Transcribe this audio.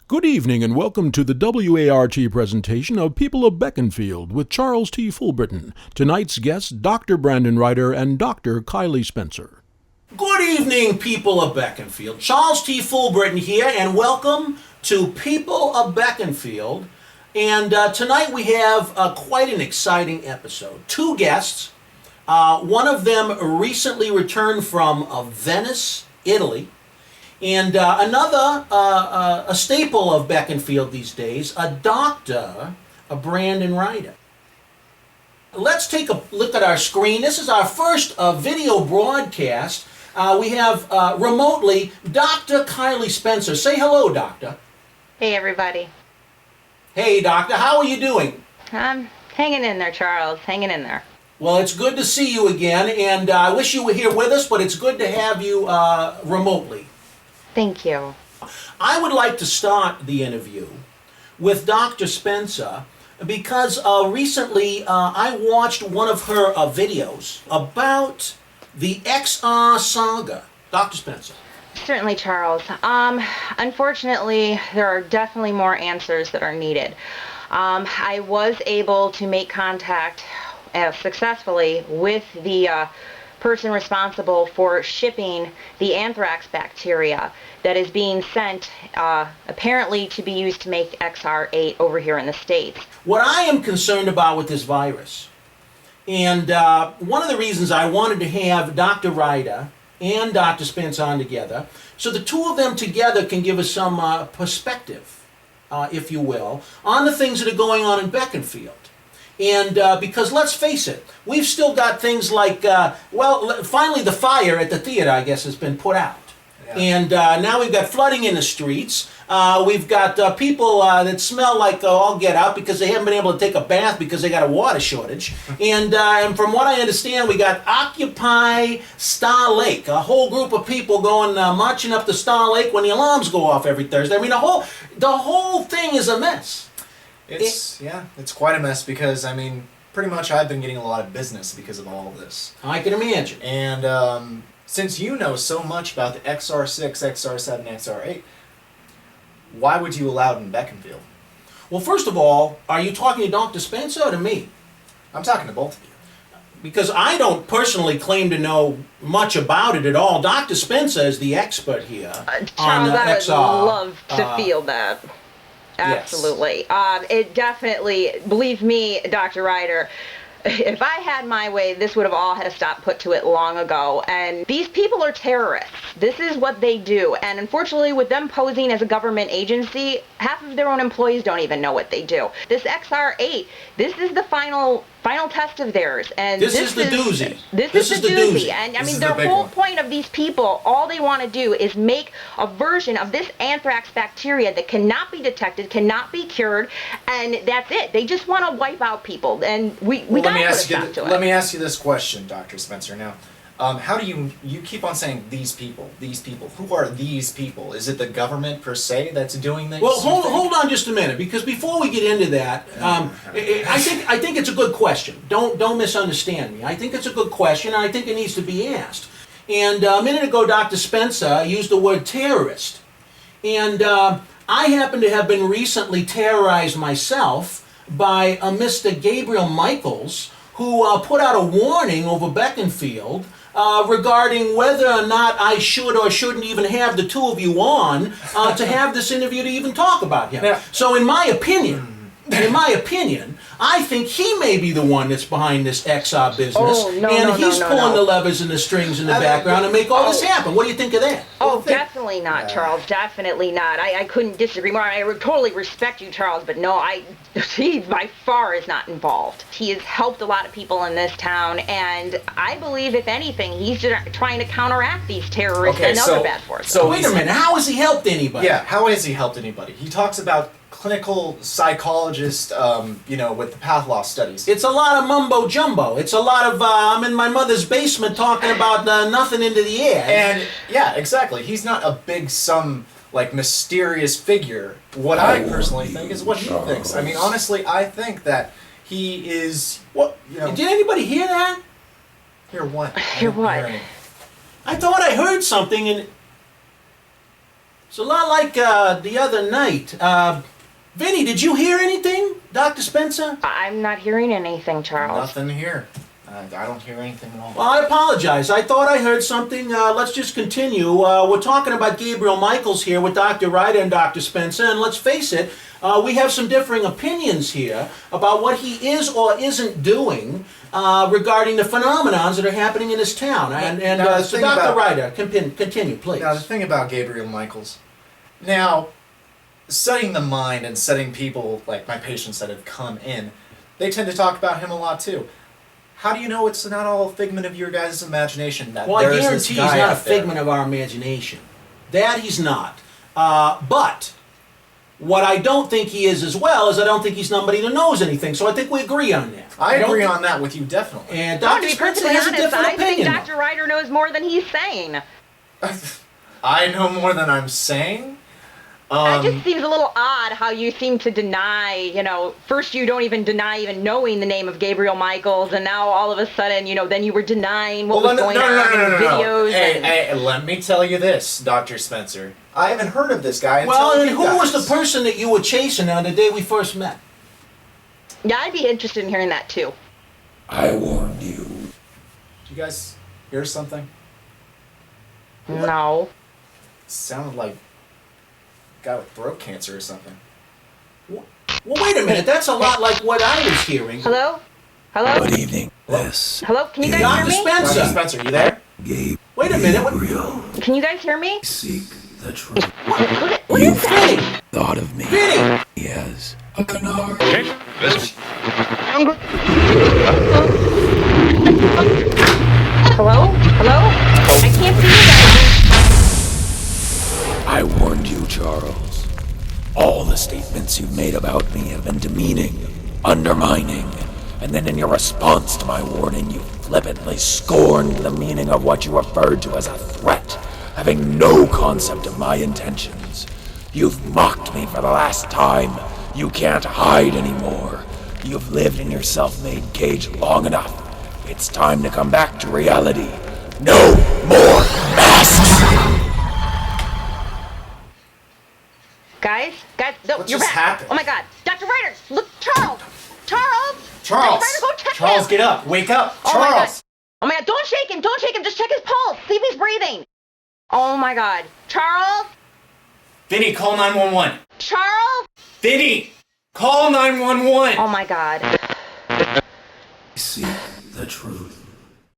Good evening and welcome to the WART presentation of People of Beckinfield with Charles T. Fulbrighton. Tonight's guests, Dr. Brandon Ryder and Dr. Kylie Spencer. Good evening, people of Beckinfield. Charles T. Fulbrighton here, and welcome to People of Beckinfield. And tonight we have quite an exciting episode. Two guests. One of them recently returned from Venice, Italy. And another, a staple of Beckinfield these days, a doctor, Brandon Ryder. Let's take a look at our screen. This is our first video broadcast. We have remotely Dr. Kylie Spencer. Say hello, Doctor. Hey, everybody. Hey, Doctor. How are you doing? I'm hanging in there, Charles. Hanging in there. Well, it's good to see you again, and I wish you were here with us, but it's good to have you remotely. Thank you. I would like to start the interview with Dr. Spencer because recently I watched one of her videos about the XR saga. Dr. Spencer. Certainly, Charles. Unfortunately, there are definitely more answers that are needed. I was able to make contact successfully with the person responsible for shipping the anthrax bacteria that is being sent apparently to be used to make XR8 over here in the States. What I am concerned about with this virus, and one of the reasons I wanted to have Dr. Ryder and Dr. Spencer on together, so the two of them together can give us some perspective, if you will, on the things that are going on in Beckinfield. And because let's face it, we've still got things like, finally the fire at the theater, I guess, has been put out. Yeah. And now we've got flooding in the streets. We've got people that smell like all get out because they haven't been able to take a bath because they got a water shortage. And from what I understand, we got Occupy Star Lake, a whole group of people going marching up to Star Lake when the alarms go off every Thursday. I mean, the whole thing is a mess. It's quite a mess because, I mean, pretty much I've been getting a lot of business because of all of this. I can imagine. And since you know so much about the XR6, XR7, XR8, why would you allow it in Beckinfield? Well, first of all, are you talking to Dr. Spencer or to me? I'm talking to both of you. Because I don't personally claim to know much about it at all. Dr. Spencer is the expert here Charles, on I would XR. love to feel that. Absolutely. Yes. It definitely, believe me, Dr. Ryder, if I had my way, this would have all had a stop put to it long ago. And these people are terrorists. This is what they do. And unfortunately, with them posing as a government agency, half of their own employees don't even know what they do. This XR8, this is the final test of theirs. And this is the doozy. This is the doozy. And I mean, their whole point of these people, all they want to do is make a version of this anthrax bacteria that cannot be detected, cannot be cured, and that's it. They just want to wipe out people. And we got to put a stop to it. Let me ask you this question, Dr. Spencer. Now, how do you keep on saying these people? Who are these people? Is it the government per se that's doing this? Well, hold on just a minute, because before we get into that, I think it's a good question. Don't misunderstand me. I think it's a good question, and I think it needs to be asked. And a minute ago, Dr. Spencer used the word terrorist, and I happen to have been recently terrorized myself by a Mr. Gabriel Michaels, who put out a warning over Beckinfield regarding whether or not I should or shouldn't even have the two of you on to have this interview to even talk about him. Yeah. So in my opinion, I think he may be the one that's behind this XR business, he's pulling the levers and the strings in the background to make all this happen. What do you think of that? Oh, definitely not, Charles. Definitely not. I couldn't disagree more. I totally respect you, Charles, but no, he by far is not involved. He has helped a lot of people in this town, and I believe, if anything, he's just trying to counteract these terrorists and other bad forces. So wait a minute. How has he helped anybody? Yeah, how has he helped anybody? He talks about clinical psychologist, with the path loss studies. It's a lot of mumbo jumbo. It's a lot of I'm in my mother's basement talking about nothing into the air. And yeah, exactly. He's not a big mysterious figure. What I personally think is what he thinks. I mean, honestly, I think that he is. What? Did anybody hear that? Hear what? Hear what? I thought I heard something and. It's a lot like the other night. Vinny, did you hear anything, Dr. Spencer? I'm not hearing anything, Charles. Nothing here. I don't hear anything at all. Well, I apologize. I thought I heard something. Let's just continue. We're talking about Gabriel Michaels here with Dr. Ryder and Dr. Spencer, and let's face it, we have some differing opinions here about what he is or isn't doing regarding the phenomenons that are happening in his town. So Dr. Ryder, continue, please. Now, the thing about Gabriel Michaels, now, studying the mind and studying people, like my patients that have come in, they tend to talk about him a lot too. How do you know it's not all a figment of your guys' imagination? That Well, I there is guarantee this he's guy not a out there? figment of our imagination. That he's not. But what I don't think he is as well is I don't think he's somebody that knows anything. So I think we agree on that. I agree on that with you, definitely. And Well, to Dr. be Spencer perfectly has a honest, different I think opinion. Dr. Ryder knows more than he's saying. I know more than I'm saying. That just seems a little odd how you seem to deny, first you don't even deny even knowing the name of Gabriel Michaels, and now all of a sudden, then you were denying what was going on in the videos. Hey, let me tell you this, Dr. Spencer. I haven't heard of this guy until Well, and you who was guys. the person that you were chasing on the day we first met? Yeah, I'd be interested in hearing that too. I warned you. Did you guys hear something? No. It sounded like a guy with throat cancer or something. Well, wait a minute. That's a lot like what I was hearing. Hello? Hello? Good evening. This Hello? Can you guys Dr. hear me? Spencer. Dr. Spencer, you there? Gabe. Wait a minute. What? Gabriel. Can you guys hear me? Seek the truth. What is that? Vinny! Thought of me. Vinny! Yes. A canard. Hello? Hello? I can't see you guys. I warned you, Charles. All the statements you've made about me have been demeaning, undermining, and then in your response to my warning, you flippantly scorned the meaning of what you referred to as a threat, having no concept of my intentions. You've mocked me for the last time. You can't hide anymore. You've lived in your self-made cage long enough. It's time to come back to reality. No more masks! Guys, no, What you're just back. happened? Oh my God, Dr. Ryder, look, Charles, Charles! Dr. Ryder, go check Charles, him. get up! Wake up! Oh my God. Charles! Oh my God, don't shake him, just check his pulse, see if he's breathing. Oh my God, Charles, Vinny, call 911. Charles, Vinny, call 911. oh my God. Seek the truth.